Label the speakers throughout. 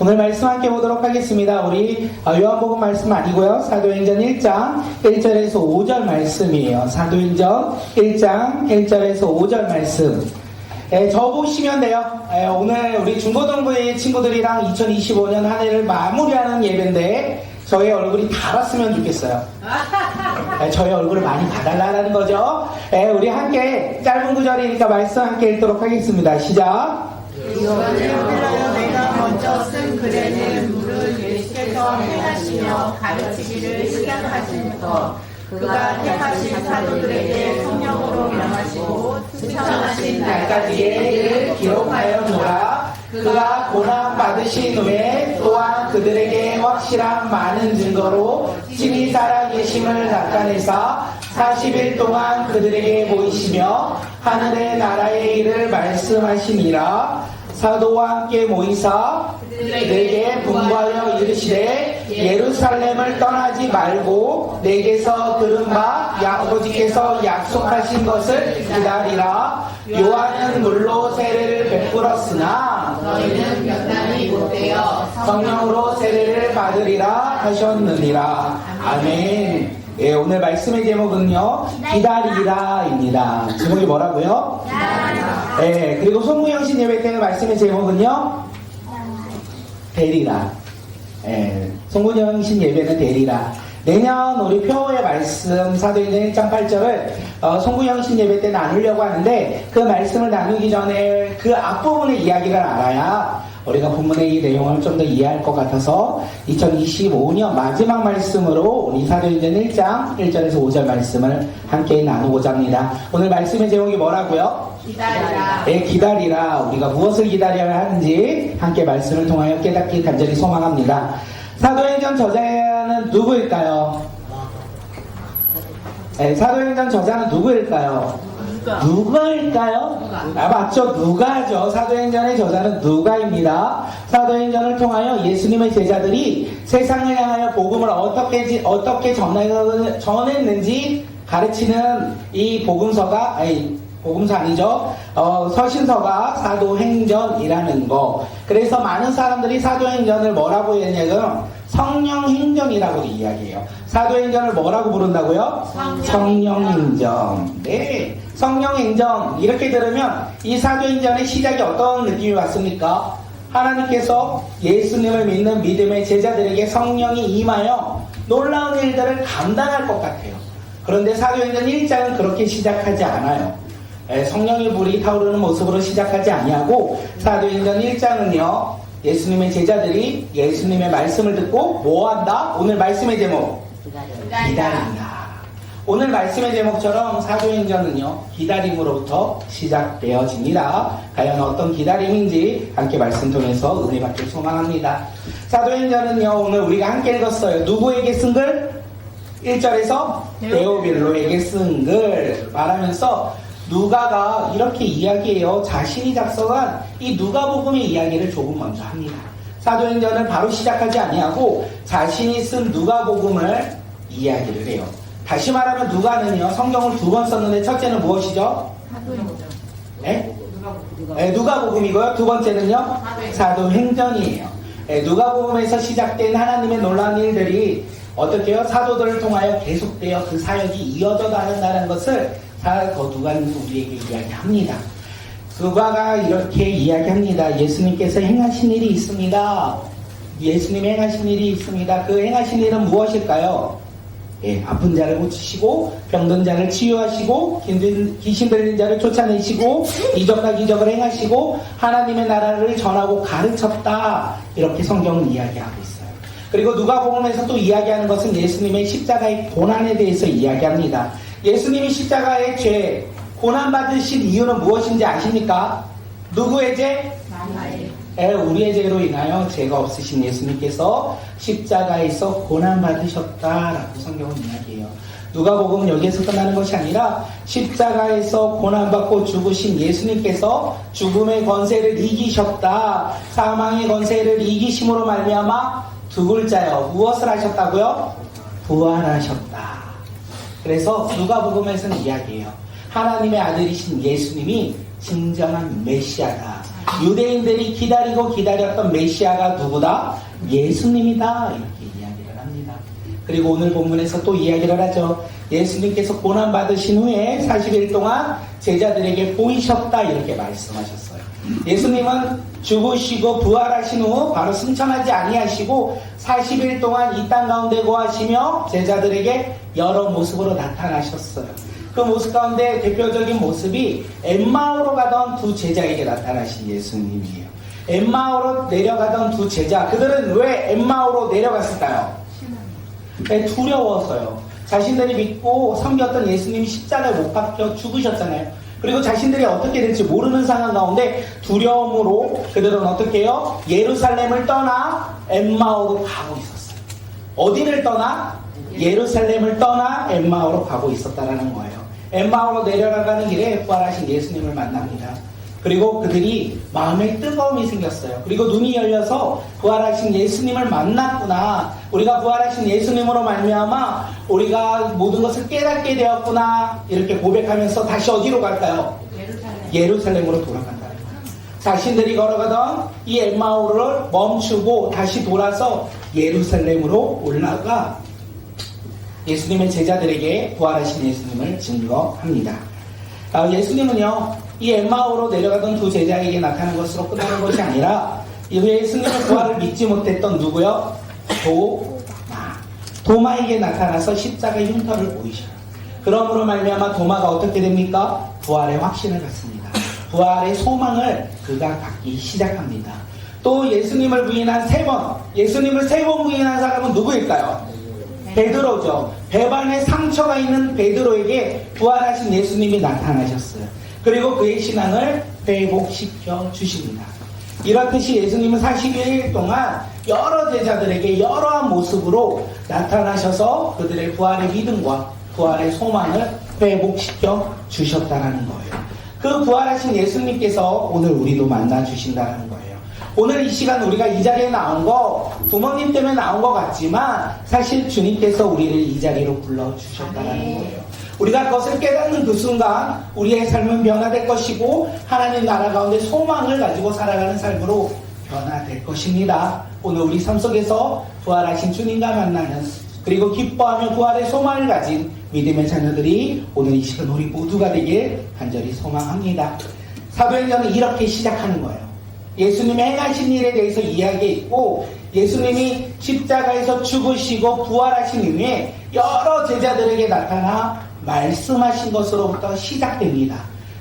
Speaker 1: 오늘 말씀 함께 보도록 하겠습니다. 우리 요한복음 말씀 아니고요. 사도행전 1장 1절에서 5절 말씀이에요. 사도행전 1장 1절에서 5절 말씀. 저 보시면 돼요. 오늘 우리 중고등부의 친구들이랑 2025년 한 해를 마무리하는 예배인데 저의 얼굴이 달았으면 좋겠어요. 저의 얼굴을 많이 봐달라는 거죠. 우리 함께 짧은 구절이니까 말씀 함께 읽도록 하겠습니다. 시작.
Speaker 2: 이번에 흘러요 내가 먼저 쓴 글에는 물을 예수께서 행하시며 가르치기를 시작하신 것 그가 택하신 사도들에게 성령으로 명하시고 추천하신 날까지의 일을 기록하여 놓으라. 그가 고난 받으신 후에 또한 그들에게 확실한 많은 증거로 친히 살아계심을 나타내사 40일 동안 그들에게 보이시며 하늘의 나라의 일을 말씀하시니라. 사도와 함께 모이사 그들에게 분부하여 이르시되 예루살렘을 떠나지 말고 내게서 들은 바 아버지께서 약속하신 것을 기다리라. 요한은 물로 세례를 베풀었으나 너희는 결단이 못되어
Speaker 1: 성령으로 세례를 받으리라 하셨느니라. 아멘. 오늘 말씀의 제목은요, 기다리라입니다. 제목이 뭐라고요? 그리고 송구영신 예배 때의 말씀의 제목은요, 대리라. 송구영신 예배는 대리라. 내년 우리 표의 말씀 사도행전 1장 8절을 송구영신 예배 때 나누려고 하는데 그 말씀을 나누기 전에 그 앞부분의 이야기를 알아야 우리가 본문의 이 내용을 좀 더 이해할 것 같아서 2025년 마지막 말씀으로 우리 사도행전 1장 1절에서 5절 말씀을 함께 나누고자 합니다. 오늘 말씀의 제목이 뭐라고요?
Speaker 2: 기다리라.
Speaker 1: 기다리라. 우리가 무엇을 기다려야 하는지 함께 말씀을 통하여 깨닫기 간절히 소망합니다. 사도행전 저자는 누구일까요? 사도행전 저자는 누구일까요? 누가일까요? 맞죠. 누가죠. 사도행전의 저자는 누가입니다. 사도행전을 통하여 예수님의 제자들이 세상을 향하여 복음을 어떻게 전했는지 가르치는 이 복음서가 복음서 아니죠. 서신서가 사도행전이라는 거. 그래서 많은 사람들이 사도행전을 뭐라고 했냐면 성령행전이라고 이야기해요. 사도행전을 뭐라고 부른다고요? 성령행전. 네. 성령행전. 이렇게 들으면 이 사도행전의 시작이 어떤 느낌이 왔습니까? 하나님께서 예수님을 믿는 믿음의 제자들에게 성령이 임하여 놀라운 일들을 감당할 것 같아요. 그런데 사도행전 1장은 그렇게 시작하지 않아요. 성령의 불이 타오르는 모습으로 시작하지 아니하고 사도행전 1장은요 예수님의 제자들이 예수님의 말씀을 듣고 뭐한다? 오늘 말씀의 제목 기다린다. 오늘 말씀의 제목처럼 사도행전은요 기다림으로부터 시작되어집니다. 과연 어떤 기다림인지 함께 말씀 통해서 은혜 받길 소망합니다. 사도행전은요 오늘 우리가 함께 읽었어요. 누구에게 쓴 글? 1절에서 데오빌로에게 쓴 글 말하면서 누가가 이렇게 이야기해요. 자신이 작성한 이 누가복음의 이야기를 조금 먼저 합니다. 사도행전을 바로 시작하지 아니하고 자신이 쓴 누가복음을 이야기를 해요. 다시 말하면 누가는요 성경을 두 번 썼는데 첫째는 무엇이죠? 누가복음이고요. 두 번째는요 사도행전이에요. 누가복음에서 시작된 하나님의 놀라운 일들이 어떻게 해요? 사도들을 통하여 계속되어 그 사역이 이어져 나간다는 것을 누가는 우리에게 이야기합니다. 누가가 이렇게 이야기합니다. 예수님께서 행하신 일이 있습니다. 예수님이 행하신 일이 있습니다. 그 행하신 일은 무엇일까요? 아픈 자를 고치시고 병든 자를 치유하시고 귀신 들린 자를 쫓아내시고 이적과 기적을 행하시고 하나님의 나라를 전하고 가르쳤다. 이렇게 성경은 이야기하고 있어요. 그리고 누가복음에서 또 이야기하는 것은 예수님의 십자가의 고난에 대해서 이야기합니다. 예수님이 십자가의 죄, 고난받으신 이유는 무엇인지 아십니까? 누구의 죄? 우리의 죄로 인하여 죄가 없으신 예수님께서 십자가에서 고난받으셨다라고 성경은 이야기해요. 누가복음은 여기에서 끝나는 것이 아니라 십자가에서 고난받고 죽으신 예수님께서 죽음의 권세를 이기셨다. 사망의 권세를 이기심으로 말미암아 두 글자요. 무엇을 하셨다고요? 부활하셨다. 그래서 누가복음에서는 이야기해요. 하나님의 아들이신 예수님이 진정한 메시아다. 유대인들이 기다리고 기다렸던 메시아가 누구다? 예수님이다. 이렇게 이야기를 합니다. 그리고 오늘 본문에서 또 이야기를 하죠. 예수님께서 고난받으신 후에 40일 동안 제자들에게 보이셨다. 이렇게 말씀하셨어요. 예수님은 죽으시고 부활하신 후 바로 승천하지 아니하시고 40일 동안 이 땅 가운데 거하시며 제자들에게 여러 모습으로 나타나셨어요. 그 모습 가운데 대표적인 모습이 엠마오로 가던 두 제자에게 나타나신 예수님이에요. 엠마오로 내려가던 두 제자, 그들은 왜 엠마오로 내려갔을까요? 두려워서요. 자신들이 믿고 섬겼던 예수님이 십자가에 못 박혀 죽으셨잖아요. 그리고 자신들이 어떻게 될지 모르는 상황 가운데 두려움으로 그들은 어떻게 해요? 예루살렘을 떠나 엠마오로 가고 있었어요. 어디를 떠나? 예루살렘을 떠나 엠마오로 가고 있었다라는 거예요. 엠마오로 내려가는 길에 부활하신 예수님을 만납니다. 그리고 그들이 마음에 뜨거움이 생겼어요. 그리고 눈이 열려서 부활하신 예수님을 만났구나. 우리가 부활하신 예수님으로 말미암아 우리가 모든 것을 깨닫게 되었구나. 이렇게 고백하면서 다시 어디로 갈까요? 예루살렘으로 돌아간다는 거예요. 자신들이 걸어가던 이 엠마오를 멈추고 다시 돌아서 예루살렘으로 올라가 예수님의 제자들에게 부활하신 예수님을 증거합니다. 예수님은요, 이 엠마오로 내려가던 두 제자에게 나타난 것으로 끝나는 것이 아니라 예수님의 부활을 믿지 못했던 누구요? 도마에게 나타나서 십자가의 흉터를 보이셔요. 그러므로 말미암아 도마가 어떻게 됩니까? 부활의 확신을 갖습니다. 부활의 소망을 그가 갖기 시작합니다. 또 예수님을 부인한 예수님을 세 번 부인한 사람은 누구일까요? 베드로죠. 배반의 상처가 있는 베드로에게 부활하신 예수님이 나타나셨어요. 그리고 그의 신앙을 회복시켜 주십니다. 이렇듯이 예수님은 40일 동안 여러 제자들에게 여러한 모습으로 나타나셔서 그들의 부활의 믿음과 부활의 소망을 회복시켜 주셨다는 거예요. 그 부활하신 예수님께서 오늘 우리도 만나 주신다는 거예요. 오늘 이 시간 우리가 이 자리에 나온 거 부모님 때문에 나온 것 같지만 사실 주님께서 우리를 이 자리로 불러주셨다는 거예요. 우리가 그것을 깨닫는 그 순간 우리의 삶은 변화될 것이고 하나님 나라 가운데 소망을 가지고 살아가는 삶으로 변화될 것입니다. 오늘 우리 삶 속에서 부활하신 주님과 만나는 그리고 기뻐하며 부활의 소망을 가진 믿음의 자녀들이 오늘 이 시간 우리 모두가 되길 간절히 소망합니다. 사도행전은 이렇게 시작하는 거예요. 예수님이 행하신 일에 대해서 이야기했고 예수님이 십자가에서 죽으시고 부활하신 이후에 여러 제자들에게 나타나 말씀하신 것으로부터 시작됩니다.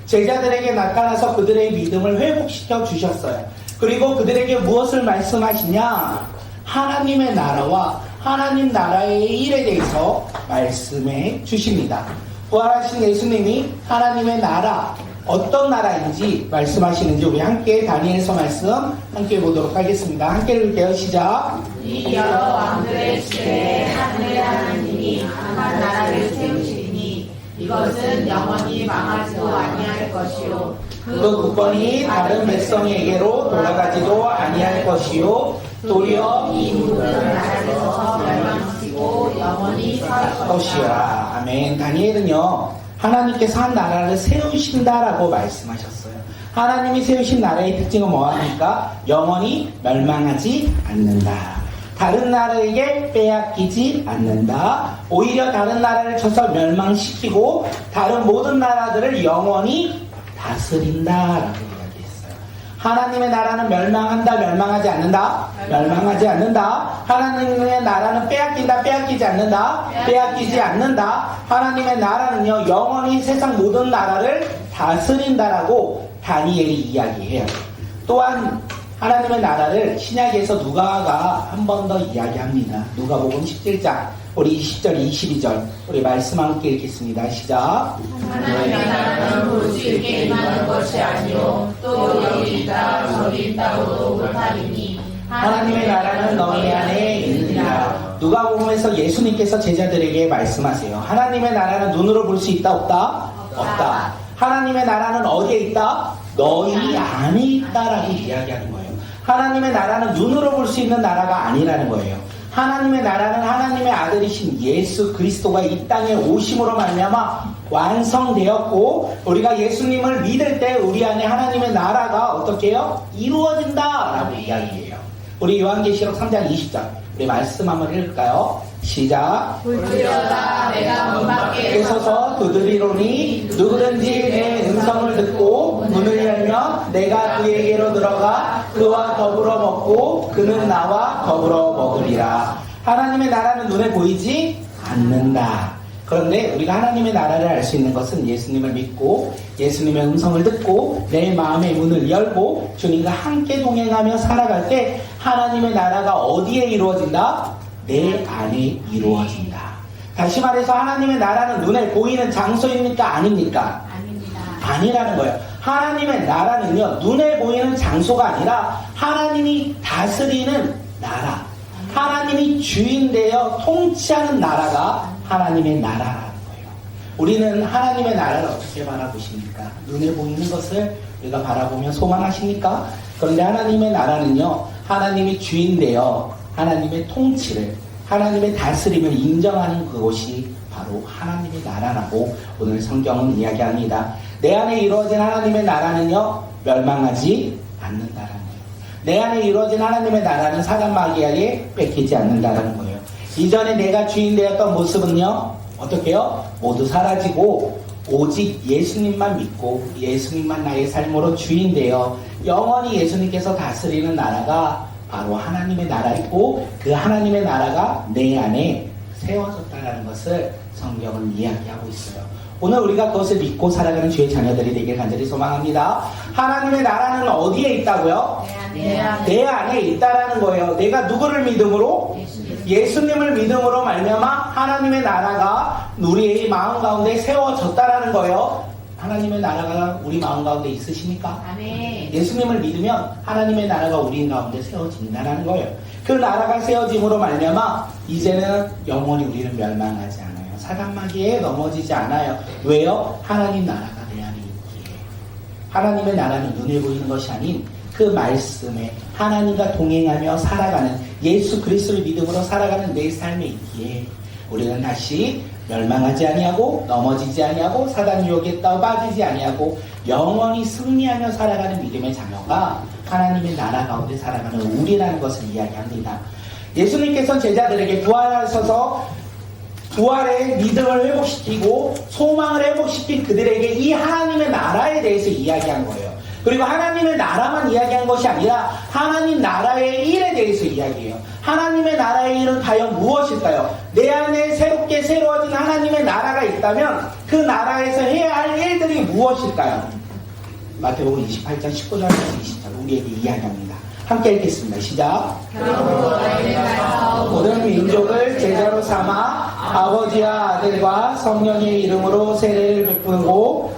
Speaker 1: 제자들에게 나타나서 그들의 믿음을 회복시켜 주셨어요. 그리고 그들에게 무엇을 말씀하시냐? 하나님의 나라와 하나님 나라의 일에 대해서 말씀해 주십니다. 부활하신 예수님이 하나님의 나라, 어떤 나라인지 말씀하시는지 우리 함께 다니엘서 말씀 함께 보도록 하겠습니다. 함께 읽을게요. 시작.
Speaker 2: 이 여러 왕들의 시대에 하늘의 하나님이 한 나라를 세우시니 이것은 영원히 망하지도 아니할 것이요
Speaker 1: 그 국권이 다른 백성에게로 돌아가지도 아니할 것이요 도리어
Speaker 2: 이 모든 나라에서 멸망시키고 영원히 설
Speaker 1: 것이라. 아멘. 다니엘은요 하나님께서 한 나라를 세우신다라고 말씀하셨어요. 하나님이 세우신 나라의 특징은 뭐합니까? 영원히 멸망하지 않는다. 다른 나라에게 빼앗기지 않는다. 오히려 다른 나라를 쳐서 멸망시키고 다른 모든 나라들을 영원히 다스린다라고 이야기했어요. 하나님의 나라는 멸망한다, 멸망하지 않는다? 멸망하지 않는다. 하나님의 나라는 빼앗긴다, 빼앗기지 않는다? 빼앗기지 않는다. 하나님의 나라는요, 영원히 세상 모든 나라를 다스린다라고 다니엘이 이야기해요. 또한 하나님의 나라를 신약에서 누가가 한 번 더 이야기합니다. 누가복음 17장 우리 20절 22절 우리 말씀 함께 읽겠습니다. 시작.
Speaker 2: 하나님의 나라는 볼 수 있게 임하는 것이 아니요 또 여기 있다 저기 있다고도 못하리니
Speaker 1: 하나님의 나라는 너희 안에 있느니라. 누가복음에서 예수님께서 제자들에게 말씀하세요. 하나님의 나라는 눈으로 볼 수 있다 없다? 없다. 하나님의 나라는 어디에 있다? 너희 안에 있다라고 이야기하는 거예요. 하나님의 나라는 눈으로 볼 수 있는 나라가 아니라는 거예요. 하나님의 나라는 하나님의 아들이신 예수 그리스도가 이 땅에 오심으로 말미암아 완성되었고 우리가 예수님을 믿을 때 우리 안에 하나님의 나라가 어떻게 해요? 이루어진다라고 이야기해요. 우리 요한계시록 3장 20절 우리 말씀 한번 읽을까요? 시작.
Speaker 2: 볼지어다 내가 문 밖에
Speaker 1: 서서 두드리노니 누구든지 내 음성을 듣고 문을 열면 내가 그에게로 들어가 그와 더불어 먹고 그는 나와 더불어 먹으리라. 하나님의 나라는 눈에 보이지 않는다. 그런데 우리가 하나님의 나라를 알 수 있는 것은 예수님을 믿고 예수님의 음성을 듣고 내 마음의 문을 열고 주님과 함께 동행하며 살아갈 때 하나님의 나라가 어디에 이루어진다? 내 안에 이루어진다. 다시 말해서 하나님의 나라는 눈에 보이는 장소입니까? 아닙니까?
Speaker 2: 아닙니다.
Speaker 1: 아니라는 거예요. 하나님의 나라는요, 눈에 보이는 장소가 아니라 하나님이 다스리는 나라. 하나님이 주인 되어 통치하는 나라가 하나님의 나라라는 거예요. 우리는 하나님의 나라를 어떻게 바라보십니까? 눈에 보이는 것을 우리가 바라보며 소망하십니까? 그런데 하나님의 나라는요, 하나님이 주인 되어 하나님의 통치를, 하나님의 다스림을 인정하는 그곳이 바로 하나님의 나라라고 오늘 성경은 이야기합니다. 내 안에 이루어진 하나님의 나라는요, 멸망하지 않는다라는 거예요. 내 안에 이루어진 하나님의 나라는 사단 마귀에게 뺏기지 않는다라는 거예요. 이전에 내가 주인 되었던 모습은요, 어떻게 해요? 모두 사라지고 오직 예수님만 믿고 예수님만 나의 삶으로 주인 되어 영원히 예수님께서 다스리는 나라가 바로 하나님의 나라이고 그 하나님의 나라가 내 안에 세워졌다는 것을 성경은 이야기하고 있어요. 오늘 우리가 그것을 믿고 살아가는 주의 자녀들이 되길 간절히 소망합니다. 하나님의 나라는 어디에 있다고요? 내 안에 있다라는 거예요. 내가 누구를 믿음으로? 예수님을 믿음으로 말미암아 하나님의 나라가 우리의 마음 가운데 세워졌다라는 거예요. 하나님의 나라가 우리 마음 가운데 있으십니까?
Speaker 2: 아멘.
Speaker 1: 예수님을 믿으면 하나님의 나라가 우리 가운데 세워진다는 거예요. 그 나라가 세워짐으로 말미암아 이제는 영원히 우리는 멸망하지 않아요. 사단마귀에 넘어지지 않아요. 왜요? 하나님 나라가 내 안에 있기에. 하나님의 나라는 눈에 보이는 것이 아닌 그 말씀에 하나님과 동행하며 살아가는 예수 그리스도를 믿음으로 살아가는 내 삶에 있기에 우리는 다시 멸망하지 아니하고 넘어지지 아니하고 사단 유혹에 빠지지 아니하고 영원히 승리하며 살아가는 믿음의 자녀가 하나님의 나라 가운데 살아가는 우리라는 것을 이야기합니다. 예수님께서 제자들에게 부활하셔서 부활의 믿음을 회복시키고 소망을 회복시킨 그들에게 이 하나님의 나라에 대해서 이야기한 거예요. 그리고 하나님의 나라만 이야기한 것이 아니라 하나님 나라의 일에 대해서 이야기해요. 하나님의 나라의 일은 과연 무엇일까요? 내 안에 새롭게 새로워진 하나님의 나라가 있다면 그 나라에서 해야 할 일들이 무엇일까요? 마태복음 28장 19절에서 20절 우리에게 이야기합니다. 함께 읽겠습니다. 시작. 모든 민족을 제자로 삼아 아버지와 아들과 성령의 이름으로 세례를 베풀고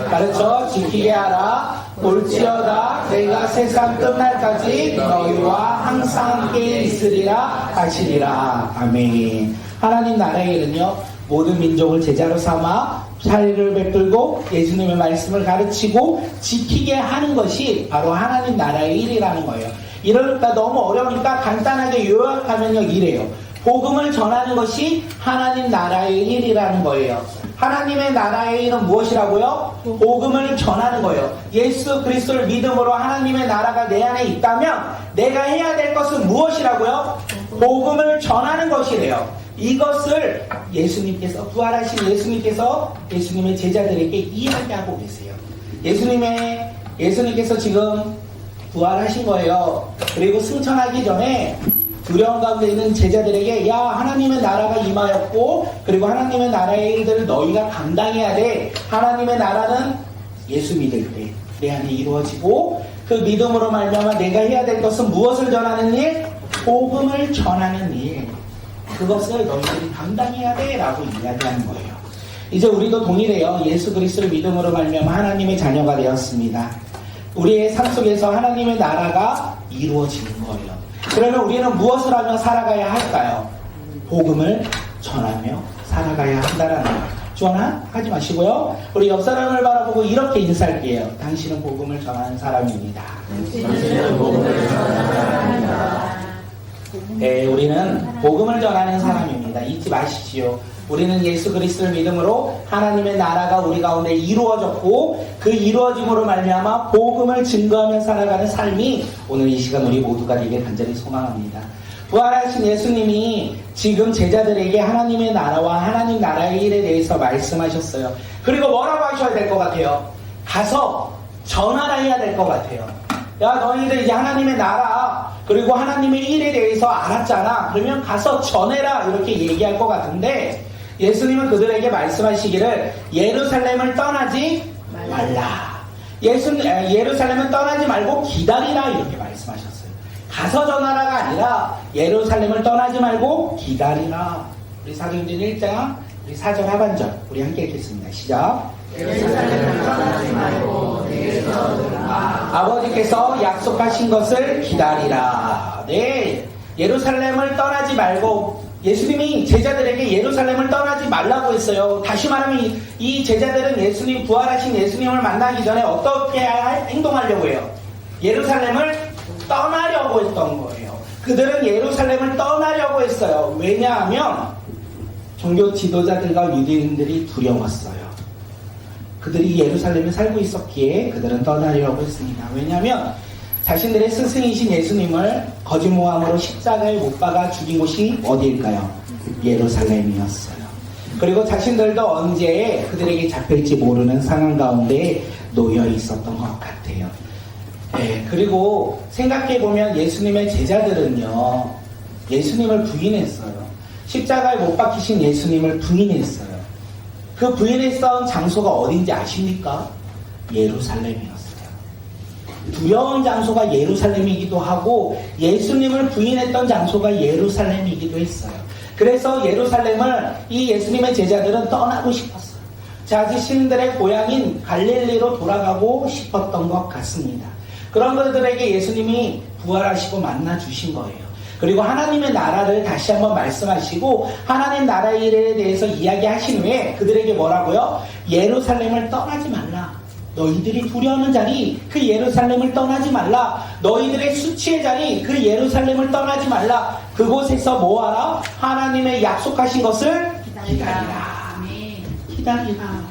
Speaker 1: 가르쳐 지키게 하라. 볼지어다 내가 세상 끝날까지 너희와 항상 함께 있으리라 하시리라. 아멘. 하나님 나라의 일은요, 모든 민족을 제자로 삼아 사례를 베풀고 예수님의 말씀을 가르치고 지키게 하는 것이 바로 하나님 나라의 일이라는 거예요. 이러니까 너무 어려우니까 간단하게 요약하면요, 이래요. 복음을 전하는 것이 하나님 나라의 일이라는 거예요. 하나님의 나라의 일은 무엇이라고요? 복음을 전하는 거예요. 예수 그리스도를 믿음으로 하나님의 나라가 내 안에 있다면 내가 해야 될 것은 무엇이라고요? 복음을 전하는 것이래요. 이것을 예수님께서, 부활하신 예수님께서 예수님의 제자들에게 이야기하고 계세요. 예수님께서 지금 부활하신 거예요. 그리고 승천하기 전에 두려움 가운데 있는 제자들에게, 야, 하나님의 나라가 임하였고 그리고 하나님의 나라의 일들을 너희가 감당해야 돼. 하나님의 나라는 예수 믿을 때 내 안에 이루어지고 그 믿음으로 말미암아 내가 해야 될 것은 무엇을 전하는 일? 복음을 전하는 일. 그것을 너희들이 감당해야 돼 라고 이야기하는 거예요. 이제 우리도 동일해요. 예수 그리스도를 믿음으로 말미암아 하나님의 자녀가 되었습니다. 우리의 삶 속에서 하나님의 나라가 이루어지는 거예요. 그러면 우리는 무엇을 하며 살아가야 할까요? 복음을 전하며 살아가야 한다는 거예요. 주원아, 하지 마시고요. 우리 옆 사람을 바라보고 이렇게 인사할게요. 당신은 복음을 전하는 사람입니다.
Speaker 2: 당신은 복음을 전하는 사람입니다.
Speaker 1: 네, 우리는 복음을 전하는 사람입니다. 겁니다. 잊지 마십시오. 우리는 예수 그리스도를 믿음으로 하나님의 나라가 우리 가운데 이루어졌고 그 이루어짐으로 말미암아 복음을 증거하며 살아가는 삶이 오늘 이 시간 우리 모두가 되길 간절히 소망합니다. 부활하신 예수님이 지금 제자들에게 하나님의 나라와 하나님 나라의 일에 대해서 말씀하셨어요. 그리고 뭐라고 하셔야 될 것 같아요? 가서 전하라해야 될 것 같아요. 야, 너희들 이제 하나님의 나라 그리고 하나님의 일에 대해서 알았잖아. 그러면 가서 전해라 이렇게 얘기할 것 같은데 예수님은 그들에게 말씀하시기를 예루살렘을 떠나지 말라. 예루살렘은 떠나지 말고 기다리라 이렇게 말씀하셨어요. 가서 전하라가 아니라 예루살렘을 떠나지 말고 기다리라. 우리 사도행전 1장 우리 4절 하반절 우리 함께 읽겠습니다. 시작.
Speaker 2: 예루살렘을 떠나지 말고 내게서 들어가.
Speaker 1: 아버지께서 약속하신 것을 기다리라. 네, 예루살렘을 떠나지 말고 예수님이 제자들에게 예루살렘을 떠나지 말라고 했어요. 다시 말하면 이 제자들은 예수님 부활하신 예수님을 만나기 전에 어떻게 행동하려고 해요? 예루살렘을 떠나려고 했던 거예요. 그들은 예루살렘을 떠나려고 했어요. 왜냐하면 종교 지도자들과 유대인들이 두려웠어요. 그들이 예루살렘에 살고 있었기에 그들은 떠나려고 했습니다. 왜냐하면 자신들의 스승이신 예수님을 거짓모함으로 십자가에 못 박아 죽인 곳이 어디일까요? 예루살렘이었어요. 그리고 자신들도 언제 그들에게 잡힐지 모르는 상황 가운데 놓여 있었던 것 같아요. 네, 그리고 생각해보면 예수님의 제자들은요, 예수님을 부인했어요. 십자가에 못 박히신 예수님을 부인했어요. 그 부인했던 장소가 어딘지 아십니까? 예루살렘이었어요. 두려운 장소가 예루살렘이기도 하고 예수님을 부인했던 장소가 예루살렘이기도 했어요. 그래서 예루살렘을 이 예수님의 제자들은 떠나고 싶었어요. 자신들의 고향인 갈릴리로 돌아가고 싶었던 것 같습니다. 그런 그들에게 예수님이 부활하시고 만나 주신 거예요. 그리고 하나님의 나라를 다시 한번 말씀하시고 하나님 나라의 일에 대해서 이야기하신 후에 그들에게 뭐라고요? 예루살렘을 떠나지 말라. 너희들이 두려워하는 자리 그 예루살렘을 떠나지 말라. 너희들의 수치의 자리 그 예루살렘을 떠나지 말라. 그곳에서 뭐하라? 하나님의 약속하신 것을 기다리라. 기다리라.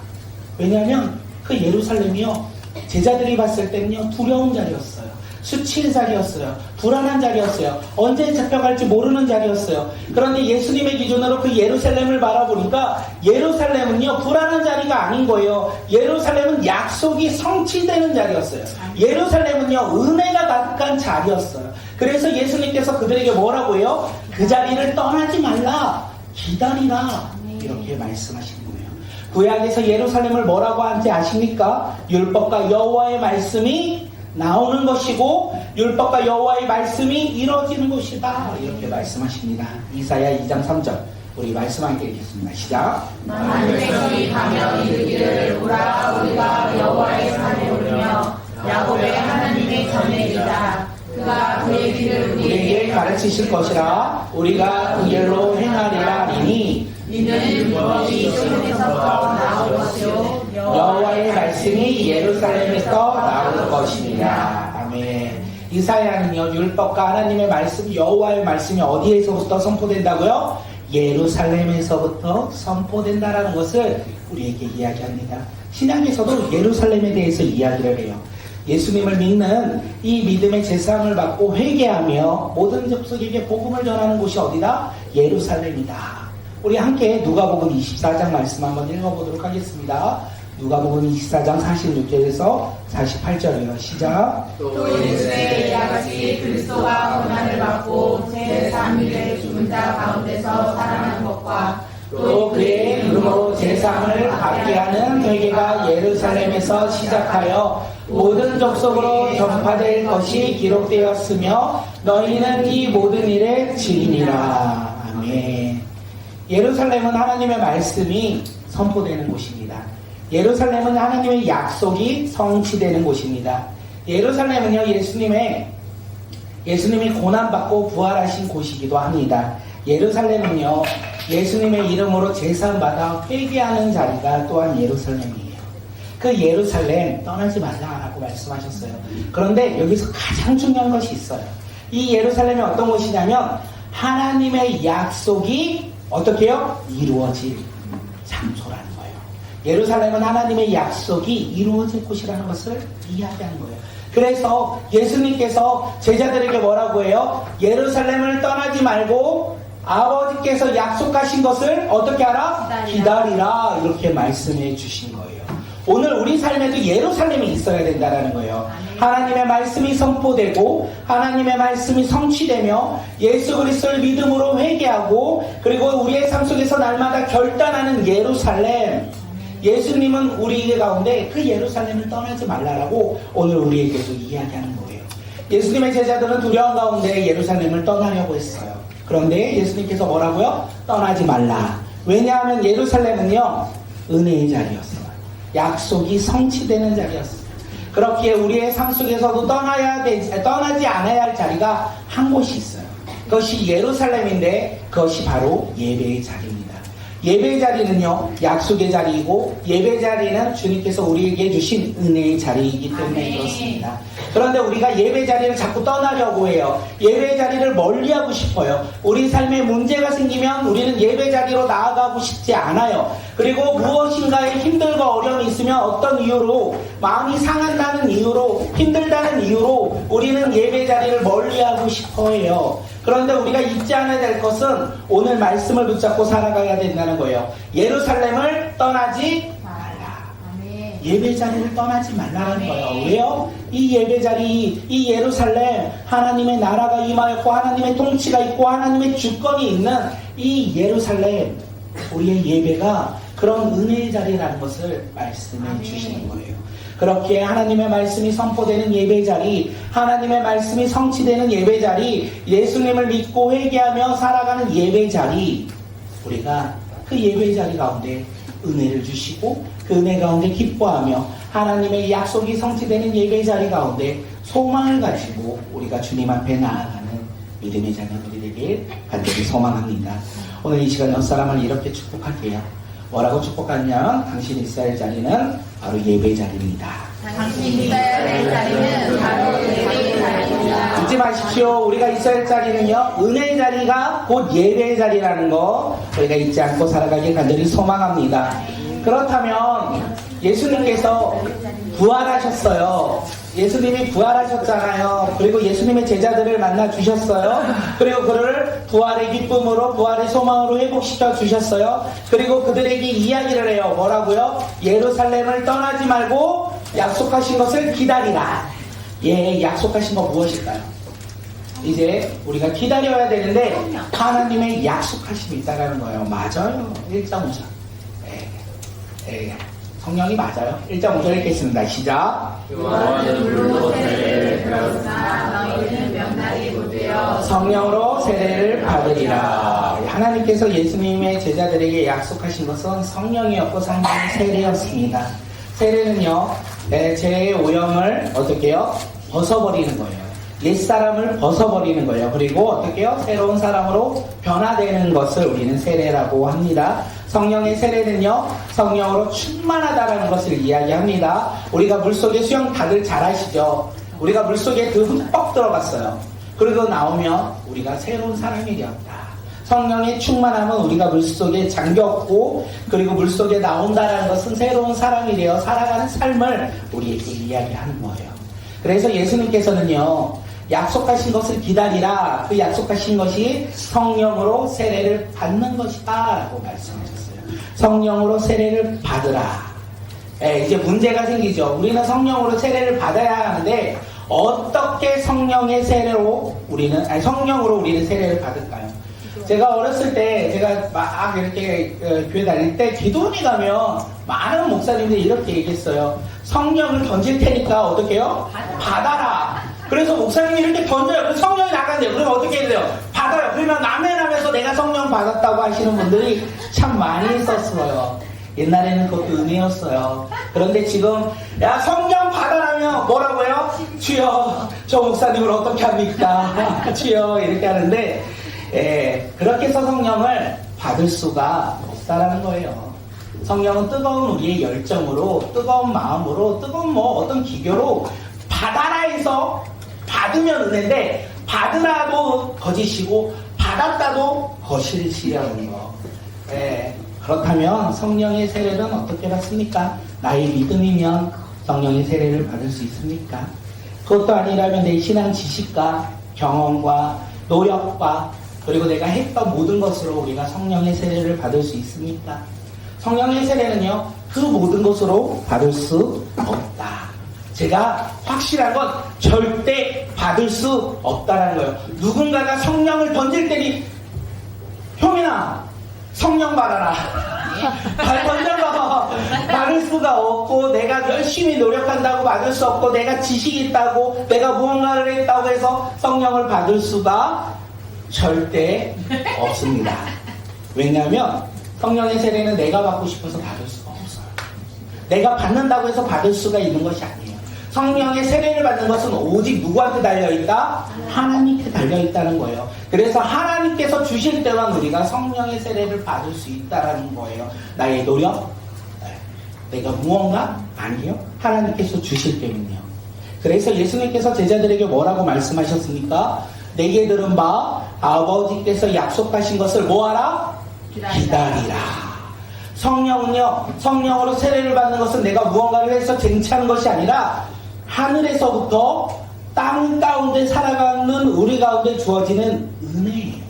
Speaker 1: 왜냐하면 그 예루살렘이요, 제자들이 봤을 때는요 두려운 자리였어요. 수치의 자리였어요. 불안한 자리였어요. 언제 잡혀갈지 모르는 자리였어요. 그런데 예수님의 기준으로 그 예루살렘을 바라보니까 예루살렘은요 불안한 자리가 아닌 거예요. 예루살렘은 약속이 성취되는 자리였어요. 예루살렘은요 은혜가 가득한 자리였어요. 그래서 예수님께서 그들에게 뭐라고 해요? 그 자리를 떠나지 말라. 기다리라. 이렇게 말씀하신 거예요. 구약에서 예루살렘을 뭐라고 하는지 아십니까? 율법과 여호와의 말씀이 나오는 것이고 율법과 여호와의 말씀이 이루어지는 곳이다. 이렇게 말씀하십니다. 이사야 2장 3절 우리 말씀 함께 읽겠습니다. 시작.
Speaker 2: 만민이 가며 이르기를 오라 우리가 여호와의 산에 오르며 야곱의 하나님의 전에 이르자. 그가 그의 길을
Speaker 1: 우리에게 가르치실 것이라. 우리가 그 길로 행하리라 하리니
Speaker 2: 이는 율법이 시온에서부터 나올 것이요
Speaker 1: 여호와의 말씀이 예루살렘에서 나올 것입니다. 아멘. 이사야는요 율법과 하나님의 말씀, 여호와의 말씀이 어디에서부터 선포된다고요? 예루살렘에서부터 선포된다라는 것을 우리에게 이야기합니다. 신약에서도 예루살렘에 대해서 이야기를 해요. 예수님을 믿는 이 믿음의 제사함을 받고 회개하며 모든 족속에게 복음을 전하는 곳이 어디다? 예루살렘이다. 우리 함께 누가복음 24장 말씀 한번 읽어보도록 하겠습니다. 누가복음 24장 46절에서 48절이요. 시작.
Speaker 2: 또 이르시되 이와 같이 그리스도가 고난을 받고 제3일에 죽은 자 가운데서 살아난 것과
Speaker 1: 또 그의 이름으로 제사함을 받게 하는 회개가 예루살렘에서 시작하여 모든 족속으로 전파될 것이 기록되었으며 너희는 이 모든 일의 증인이라. 아멘. 예루살렘은 하나님의 말씀이 선포되는 곳입니다. 예루살렘은 하나님의 약속이 성취되는 곳입니다. 예루살렘은요 예수님이 고난받고 부활하신 곳이기도 합니다. 예루살렘은요 예수님의 이름으로 제사받아 회개하는 자리가 또한 예루살렘이에요. 그 예루살렘 떠나지 말라라고 말씀하셨어요. 그런데 여기서 가장 중요한 것이 있어요. 이 예루살렘이 어떤 곳이냐면 하나님의 약속이 어떻게 해요? 이루어질 장소라는 거예요. 예루살렘은 하나님의 약속이 이루어질 곳이라는 것을 이야기하는 거예요. 그래서 예수님께서 제자들에게 뭐라고 해요? 예루살렘을 떠나지 말고 아버지께서 약속하신 것을 어떻게 하라? 기다리라. 이렇게 말씀해 주신 거예요. 오늘 우리 삶에도 예루살렘이 있어야 된다는 거예요. 하나님의 말씀이 선포되고 하나님의 말씀이 성취되며 예수 그리스도를 믿음으로 회개하고 그리고 우리의 삶 속에서 날마다 결단하는 예루살렘. 예수님은 우리 가운데 그 예루살렘을 떠나지 말라라고 오늘 우리에게도 이야기하는 거예요. 예수님의 제자들은 두려움 가운데 예루살렘을 떠나려고 했어요. 그런데 예수님께서 뭐라고요? 떠나지 말라. 왜냐하면 예루살렘은요, 은혜의 자리였어요. 약속이 성취되는 자리였어요. 그렇기에 우리의 삶 속에서도 떠나지 않아야 할 자리가 한 곳이 있어요. 그것이 예루살렘인데 그것이 바로 예배의 자리입니다. 예배의 자리는요, 약속의 자리이고 예배의 자리는 주님께서 우리에게 주신 은혜의 자리이기 때문에 그렇습니다. 그런데 우리가 예배 자리를 자꾸 떠나려고 해요. 예배 자리를 멀리하고 싶어요. 우리 삶에 문제가 생기면 우리는 예배 자리로 나아가고 싶지 않아요. 그리고 무엇인가에 힘들고 어려움이 있으면 어떤 이유로 마음이 상한다는 이유로 힘들다는 이유로 우리는 예배 자리를 멀리하고 싶어 해요. 그런데 우리가 잊지 않아야 될 것은 오늘 말씀을 붙잡고 살아가야 된다는 거예요. 예루살렘을 떠나지 말라. 예배 자리를 떠나지 말라는 거예요. 왜요? 이 예배 자리, 이 예루살렘, 하나님의 나라가 임하였고 하나님의 통치가 있고 하나님의 주권이 있는 이 예루살렘, 우리의 예배가 그런 은혜의 자리라는 것을 말씀해 주시는 거예요. 그렇게 하나님의 말씀이 선포되는 예배자리, 하나님의 말씀이 성취되는 예배자리, 예수님을 믿고 회개하며 살아가는 예배자리, 우리가 그 예배자리 가운데 은혜를 주시고 그 은혜 가운데 기뻐하며 하나님의 약속이 성취되는 예배자리 가운데 소망을 가지고 우리가 주님 앞에 나아가는 믿음의 자녀들이 되길 간절히 소망합니다. 오늘 이 시간 옆사람을 이렇게 축복할게요. 뭐라고 축복하냐면 당신이 있어야 할 자리는 바로 예배 자리입니다.
Speaker 2: 당신이 있어야 할 자리는 바로 예배의 자리입니다.
Speaker 1: 잊지 마십시오. 우리가 있어야 할 자리는요, 은혜의 자리가 곧 예배의 자리라는 거 우리가 잊지 않고 살아가길 간절히 소망합니다. 그렇다면 예수님께서 부활하셨어요. 예수님이 부활하셨잖아요. 그리고 예수님의 제자들을 만나 주셨어요. 그리고 그를 부활의 기쁨으로 부활의 소망으로 회복시켜 주셨어요. 그리고 그들에게 이야기를 해요. 뭐라고요? 예루살렘을 떠나지 말고 약속하신 것을 기다리라. 예, 약속하신 거 무엇일까요? 이제 우리가 기다려야 되는데 하나님의 약속하심이 있다는 거예요. 맞아요. 1.5절. 성령이 맞아요. 1.5절 읽겠습니다. 시작.
Speaker 2: 너희는 물로 세례를 들었으나 너희는 명날이 못되어
Speaker 1: 성령으로 세례를 받으리라. 하나님께서 예수님의 제자들에게 약속하신 것은 성령이었고 성령의 세례였습니다. 세례는요, 죄의 오염을 어떻게 해요? 벗어버리는 거예요. 옛사람을 벗어버리는 거예요. 그리고 어떻게 해요? 새로운 사람으로 변화되는 것을 우리는 세례라고 합니다. 성령의 세례는요, 성령으로 충만하다라는 것을 이야기합니다. 우리가 물속에 수영 다들 잘 아시죠? 우리가 물속에 흠뻑 들어갔어요. 그리고 나오면 우리가 새로운 사람이 되었다. 성령의 충만함은 우리가 물속에 잠겼고 그리고 물속에 나온다는 것은 새로운 사람이 되어 살아가는 삶을 우리에게 이야기하는 거예요. 그래서 예수님께서는요, 약속하신 것을 기다리라. 그 약속하신 것이 성령으로 세례를 받는 것이다 라고 말씀하셨어요. 성령으로 세례를 받으라. 이제 문제가 생기죠. 우리는 성령으로 세례를 받아야 하는데 어떻게 성령의 세례로 성령으로 우리는 세례를 받을까요? 제가 어렸을 때 제가 막 이렇게 교회 다닐 때 기도원에 가면 많은 목사님들이 이렇게 얘기했어요. 성령을 던질 테니까 어떻게 해요? 받아라. 그래서 목사님이 이렇게 던져요. 그래서 성령이 나간대요. 그러면 어떻게 해야 돼요? 받아요. 그러면 아멘 하면서 내가 성령 받았다고 하시는 분들이 참 많이 있었어요. 옛날에는 그것도 은혜였어요. 그런데 지금 야 성령 받아라면 뭐라고요? 주여 저 목사님을 어떻게 합니까? 주여 이렇게 하는데 그렇게 해서 성령을 받을 수가 없다라는 거예요. 성령은 뜨거운 우리의 열정으로 뜨거운 마음으로 뜨거운 어떤 기교로 받아라 해서 받으면 은혜인데 받으라도 거짓이고 받았다도 거실시려는 거. 네. 그렇다면 성령의 세례는 어떻게 받습니까? 나의 믿음이면 성령의 세례를 받을 수 있습니까? 그것도 아니라면 내 신앙 지식과 경험과 노력과 그리고 내가 했던 모든 것으로 우리가 성령의 세례를 받을 수 있습니까? 성령의 세례는요, 그 모든 것으로 받을 수 없다. 제가 확실한 건 절대 받을 수 없다라는 거예요. 누군가가 성령을 던질 때니, 형이나 성령 받아라. 발 던져봐. 받을 수가 없고, 내가 열심히 노력한다고 받을 수 없고, 내가 지식이 있다고, 내가 무언가를 했다고 해서 성령을 받을 수가 절대 없습니다. 왜냐하면 성령의 세례는 내가 받고 싶어서 받을 수가 없어요. 내가 받는다고 해서 받을 수가 있는 것이 아니에요. 성령의 세례를 받는 것은 오직 누구한테 달려있다? 하나님께 달려있다는 거예요. 그래서 하나님께서 주실 때만 우리가 성령의 세례를 받을 수 있다는 거예요. 나의 노력? 내가 무언가? 아니요. 하나님께서 주실 때문요. 그래서 예수님께서 제자들에게 뭐라고 말씀하셨습니까? 내게 들은 바 아버지께서 약속하신 것을 뭐하라? 기다리라. 성령은요, 성령으로 세례를 받는 것은 내가 무언가를 해서 쟁취하는 것이 아니라 하늘에서부터 땅 가운데 살아가는 우리 가운데 주어지는 은혜예요.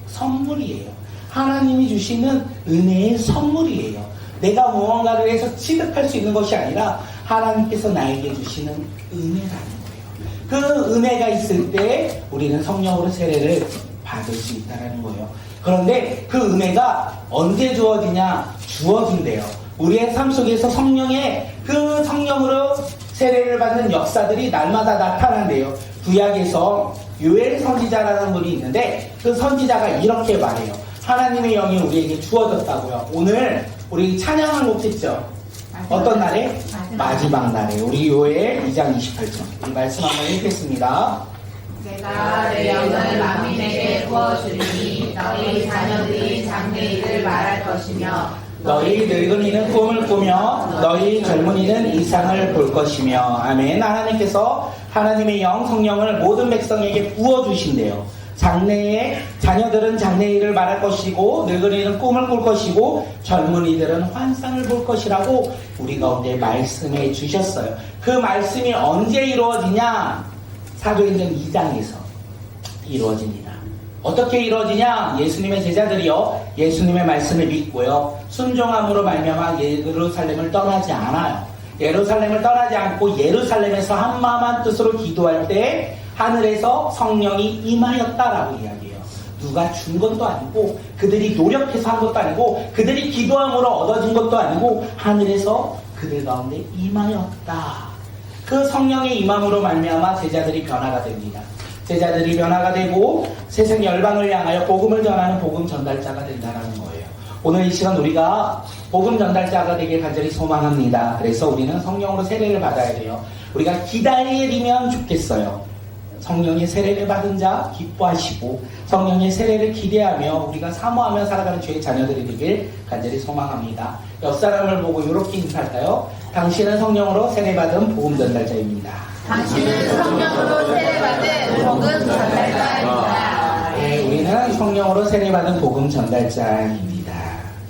Speaker 1: 선물이에요. 하나님이 주시는 은혜의 선물이에요. 내가 무언가를 해서 취득할 수 있는 것이 아니라 하나님께서 나에게 주시는 은혜라는 거예요. 그 은혜가 있을 때 우리는 성령으로 세례를 받을 수 있다는 거예요. 그런데 그 은혜가 언제 주어지냐? 주어진대요. 우리의 삶 속에서 성령의 그 성령으로 세례를 받는 역사들이 날마다 나타난대요. 구약에서 요엘 선지자라는 분이 있는데 그 선지자가 이렇게 말해요. 하나님의 영이 우리에게 주어졌다고요. 오늘 우리 찬양을 못했죠? 어떤 날에? 마지막 날에. 우리 요엘 2장 28절. 이 말씀 한번 읽겠습니다.
Speaker 2: 내가 내 영을 만민에게 부어주리니 너희 자녀들이 장래일을 말할 것이며
Speaker 1: 너희 늙은이는 꿈을 꾸며 너희 젊은이는 이상을 볼 것이며. 아멘. 하나님께서 하나님의 영 성령을 모든 백성에게 부어주신대요. 장래에 자녀들은 장래일을 말할 것이고 늙은이는 꿈을 꿀 것이고 젊은이들은 환상을 볼 것이라고 우리 가운데 말씀해 주셨어요. 그 말씀이 언제 이루어지냐? 사도행전 2장에서 이루어집니다. 어떻게 이루어지냐? 예수님의 제자들이요, 예수님의 말씀을 믿고요, 순종함으로 말미암아 예루살렘을 떠나지 않아요. 예루살렘을 떠나지 않고 예루살렘에서 한마음 한뜻으로 기도할 때 하늘에서 성령이 임하였다라고 이야기해요. 누가 준 것도 아니고 그들이 노력해서 한 것도 아니고 그들이 기도함으로 얻어진 것도 아니고 하늘에서 그들 가운데 임하였다. 그 성령의 임함으로 말미암아 제자들이 변화가 됩니다. 제자들이 변화가 되고 세상 열방을 향하여 복음을 전하는 복음 전달자가 된다는 거예요. 오늘 이 시간 우리가 복음 전달자가 되길 간절히 소망합니다. 그래서 우리는 성령으로 세례를 받아야 돼요. 우리가 기다리면 좋겠어요. 성령의 세례를 받은 자 기뻐하시고 성령의 세례를 기대하며 우리가 사모하며 살아가는 주의 자녀들이 되길 간절히 소망합니다. 옆 사람을 보고 이렇게 인사할까요? 당신은 성령으로 세례받은 복음 전달자입니다.
Speaker 2: 당신은 성령으로 세례받은 복음 전달자입니다.
Speaker 1: 네, 우리는 성령으로 세례받은 복음 전달자입니다.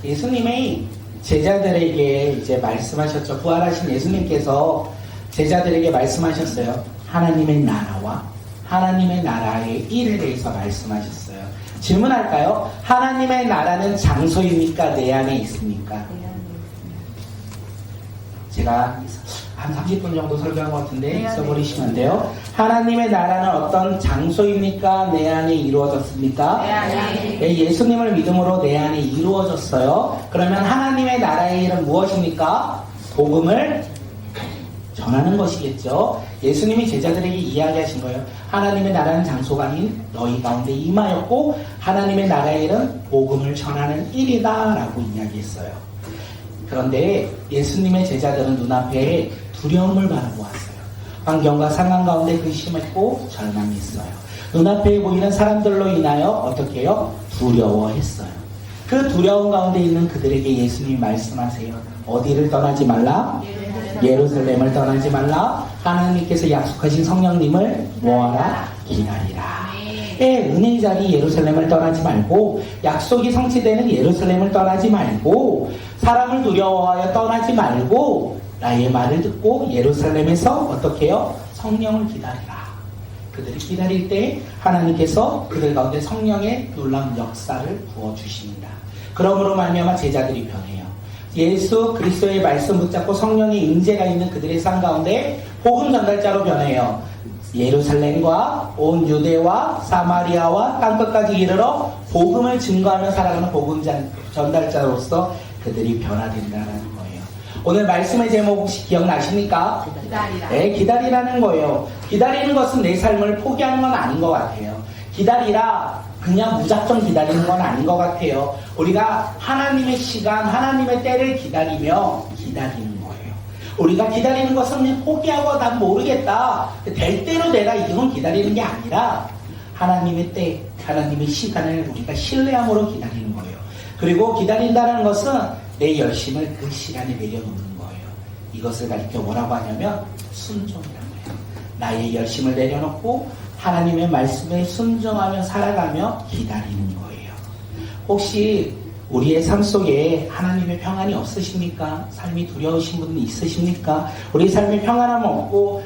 Speaker 1: 예수님의 제자들에게 이제 말씀하셨죠. 부활하신 예수님께서 제자들에게 말씀하셨어요. 하나님의 나라와 하나님의 나라의 일에 대해서 말씀하셨어요. 질문할까요? 하나님의 나라는 장소입니까? 내 안에 있습니까? 제가 한 30분 정도 설교한 것 같은데 써버리시면 안 돼요. 하나님의 나라는 어떤 장소입니까? 내 안에 이루어졌습니까?
Speaker 2: 내 안에.
Speaker 1: 네, 예수님을 믿음으로 내 안에 이루어졌어요. 그러면 하나님의 나라의 일은 무엇입니까? 복음을 전하는 것이겠죠. 예수님이 제자들에게 이야기하신 거예요. 하나님의 나라는 장소가 아닌 너희 가운데 임하였고 하나님의 나라의 일은 복음을 전하는 일이다 라고 이야기했어요. 그런데 예수님의 제자들은 눈앞에 두려움을 바라보았어요. 환경과 상황 가운데 근심했고 절망했어요. 눈앞에 보이는 사람들로 인하여 어떻게 해요? 두려워했어요. 그 두려움 가운데 있는 그들에게 예수님이 말씀하세요. 어디를 떠나지 말라? 예루살렘을 떠나지 말라. 하나님께서 약속하신 성령님을 모아라 기다리라. 이렇게 은혜의 자리 예루살렘을 떠나지 말고 약속이 성취되는 예루살렘을 떠나지 말고 사람을 두려워하여 떠나지 말고 나의 말을 듣고 예루살렘에서 어떻게 해요? 성령을 기다리라. 그들이 기다릴 때 하나님께서 그들 가운데 성령의 놀라운 역사를 부어주십니다. 그러므로 말미암아 제자들이 변해요. 예수 그리스도의 말씀 붙잡고 성령의 임재가 있는 그들의 삶 가운데 복음 전달자로 변해요. 예루살렘과 온 유대와 사마리아와 땅끝까지 이르러 복음을 증거하며 살아가는 복음 전달자로서 그들이 변화된다는 거예요. 오늘 말씀의 제목 혹시 기억나십니까?
Speaker 2: 기다리라.
Speaker 1: 네, 기다리라는 거예요. 기다리는 것은 내 삶을 포기하는 건 아닌 것 같아요. 기다리라, 그냥 무작정 기다리는 건 아닌 것 같아요. 우리가 하나님의 시간, 하나님의 때를 기다리며 기다리는 거예요. 우리가 기다리는 것은 그냥 포기하고 난 모르겠다. 될 대로 내가 이건 기다리는 게 아니라 하나님의 때, 하나님의 시간을 우리가 신뢰함으로 기다리는 거예요. 그리고 기다린다는 것은 내 열심을 그 시간에 내려놓는 거예요. 이것을 가리켜 뭐라고 하냐면 순종이라는 거예요. 나의 열심을 내려놓고 하나님의 말씀에 순종하며 살아가며 기다리는 거예요. 혹시 우리의 삶 속에 하나님의 평안이 없으십니까? 삶이 두려우신 분 있으십니까? 우리 삶에 평안함 없고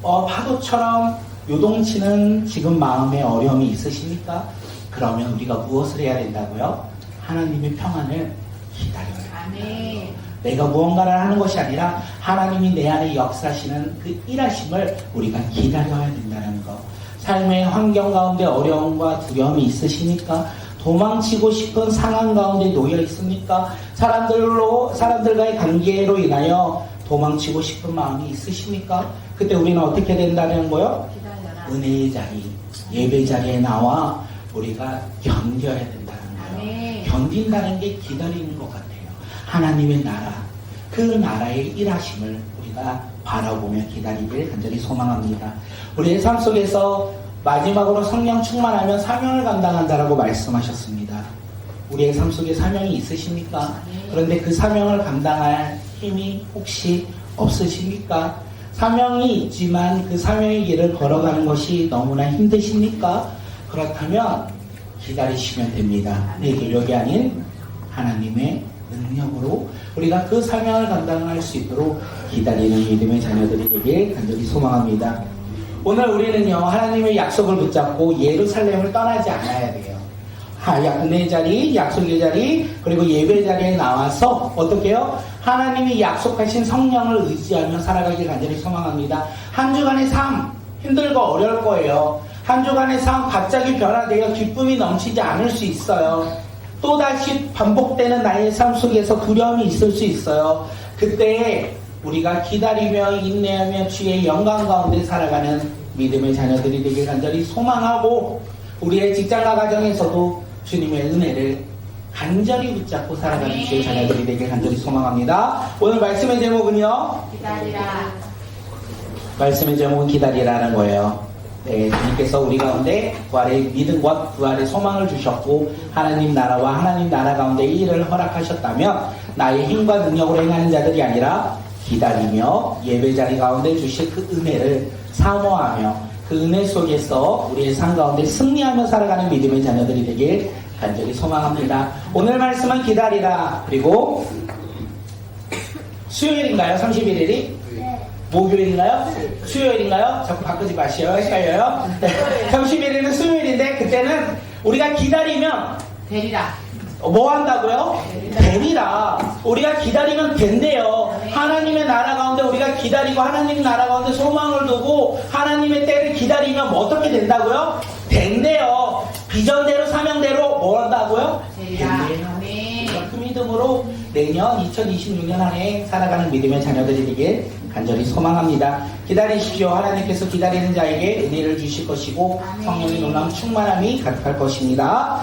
Speaker 1: 파도처럼 요동치는 지금 마음에 어려움이 있으십니까? 그러면 우리가 무엇을 해야 된다고요? 하나님의 평안을 기다려요.
Speaker 2: 아멘.
Speaker 1: 내가 무언가를 하는 것이 아니라 하나님이 내 안에 역사하시는 그 일하심을 우리가 기다려야 된다는 것. 삶의 환경 가운데 어려움과 두려움이 있으십니까? 도망치고 싶은 상황 가운데 놓여 있습니까? 사람들과의 관계로 인하여 도망치고 싶은 마음이 있으십니까? 그때 우리는 어떻게 된다는 거요?
Speaker 2: 기다려라.
Speaker 1: 은혜의 자리, 예배 자리에 나와 우리가 견뎌야 된다는 거예요.
Speaker 2: 아멘.
Speaker 1: 견딘다는 게 기다리는 것 같아요. 하나님의 나라, 그 나라의 일하심을 우리가 바라보며 기다리길 간절히 소망합니다. 우리의 삶 속에서 마지막으로 성령 충만하면 사명을 감당한다라고 말씀하셨습니다. 우리의 삶 속에 사명이 있으십니까? 그런데 그 사명을 감당할 힘이 혹시 없으십니까? 사명이 있지만 그 사명의 길을 걸어가는 것이 너무나 힘드십니까? 그렇다면 기다리시면 됩니다. 내 노력이 아닌 하나님의 능력으로 우리가 그 사명을 감당할 수 있도록 기다리는 믿음의 자녀들이 되길 간절히 소망합니다. 오늘 우리는요, 하나님의 약속을 붙잡고 예루살렘을 떠나지 않아야 돼요. 은혜의 자리, 약속의 자리, 그리고 예배 자리에 나와서 어떻게 해요? 하나님이 약속하신 성령을 의지하며 살아가길 간절히 소망합니다. 한 주간의 삶, 힘들고 어려울 거예요. 한 주간의 삶 갑자기 변화되어 기쁨이 넘치지 않을 수 있어요. 또다시 반복되는 나의 삶 속에서 두려움이 있을 수 있어요. 그때 우리가 기다리며 인내하며 주의 영광 가운데 살아가는 믿음의 자녀들이 되길 간절히 소망하고 우리의 직장과 가정에서도 주님의 은혜를 간절히 붙잡고 살아가는 주의 자녀들이 되길 간절히 소망합니다. 오늘 말씀의 제목은요.
Speaker 2: 기다리라.
Speaker 1: 말씀의 제목은 기다리라는 거예요. 네, 주님께서 우리 가운데 부활의 믿음과 부활의 소망을 주셨고 하나님 나라와 하나님 나라 가운데 이 일을 허락하셨다면 나의 힘과 능력으로 행하는 자들이 아니라 기다리며 예배 자리 가운데 주실 그 은혜를 사모하며 그 은혜 속에서 우리의 삶 가운데 승리하며 살아가는 믿음의 자녀들이 되길 간절히 소망합니다. 오늘 말씀은 기다리라. 그리고 수요일인가요? 31일이? 목요일인가요? 수요일인가요? 자꾸 바꾸지 마시오. 헷갈려요? 31일은 수요일인데 그때는 우리가 기다리면
Speaker 2: 되리라.
Speaker 1: 뭐 한다고요? 되리라. 우리가 기다리면 된대요. 하나님의 나라 가운데 우리가 기다리고 하나님 나라 가운데 소망을 두고 하나님의 때를 기다리면 뭐 어떻게 된다고요? 된대요. 비전대로 사명대로 뭐 한다고요?
Speaker 2: 되리라.
Speaker 1: 된대요.
Speaker 2: 아멘.
Speaker 1: 그 믿음으로 내년 2026년 한 해 살아가는 믿음의 자녀들이 되길 간절히 소망합니다. 기다리십시오. 하나님께서 기다리는 자에게 은혜를 주실 것이고 성령의 놀라운 충만함이 가득할 것입니다.